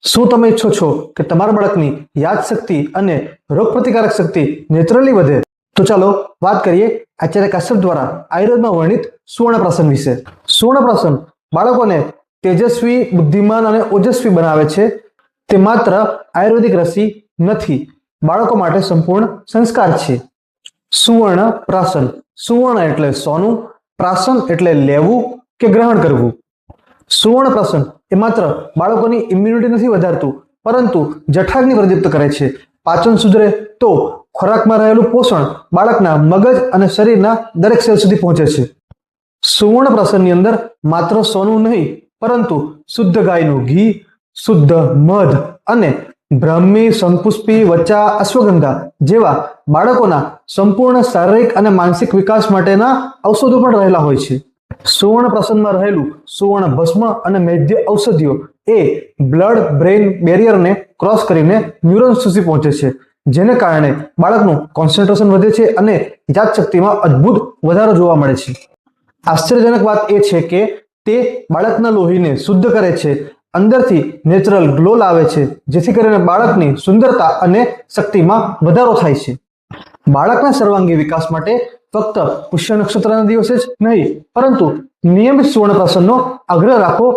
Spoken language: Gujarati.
શું તમે ઈચ્છો છો કે તમારા બાળકની યાદશક્તિ અને રોગપ્રતિકારક શક્તિ નેચરલી વધે? તો ચાલો વાત કરીએ આચાર્ય કાશ્યપ દ્વારા આયુર્વેદમાં વર્ણિત સુવર્ણપ્રાશન વિશે. સુવર્ણપ્રાશન બાળકોને તેજસ્વી, બુદ્ધિમાન અને ઓજસ્વી બનાવે છે. તે માત્ર આયુર્વેદિક રસી નથી, બાળકો માટે સંપૂર્ણ સંસ્કાર છે. સુવર્ણપ્રાશન. સુવર્ણ એટલે સોનું, પ્રાશન એટલે લેવું કે ગ્રહણ કરવું. સુવર્ણપ્રાશન એ માત્ર બાળકોની ઇમ્યુનિટી નથી વધારતું, પરંતુ જઠરાગ્નિ પ્રદીપ્ત કરે છે. પાચન સુધરે તો ખોરાકમાં રહેલું પોષણ બાળકના મગજ અને શરીરના દરેક સેલ સુધી પહોંચે છે. સુવર્ણપ્રાશનની અંદર માત્ર સોનું નહીં, પરંતુ શુદ્ધ ગાયનું ઘી, શુદ્ધ મધ અને બ્રાહ્મી, શંખપુષ્પી, વચા, અશ્વગંધા જેવા બાળકોના સંપૂર્ણ શારીરિક અને માનસિક વિકાસ માટેના ઔષધો પણ રહેલા હોય છે. સુવર્ણપ્રાશનમાં રહેલું સુવર્ણ ભસ્મ અને મૈદ્ય ઔષધિઓ એ બ્લડ બ્રેઇન બેરિયરને ક્રોસ કરીને ન્યુરોન્સ સુધી પહોંચે છે, જેને કારણે બાળકનું કોન્સન્ટ્રેશન વધે છે અને યાદશક્તિમાં અદ્ભુત વધારો જોવા મળે છે. આશ્ચર્યજનક વાત એ છે કે તે બાળકના લોહીને શુદ્ધ કરે છે, અંદરથી નેચરલ ગ્લો લાવે છે, જેથી કરીને બાળકની સુંદરતા અને શક્તિમાં વધારો થાય છે. બાળકના સર્વાંગી વિકાસ માટે ફક્ત પુષ્ય નક્ષત્રના દિવસે જ નહીં, પરંતુ નિયમિત સુવર્ણપ્રાશનનો આગ્રહ રાખવો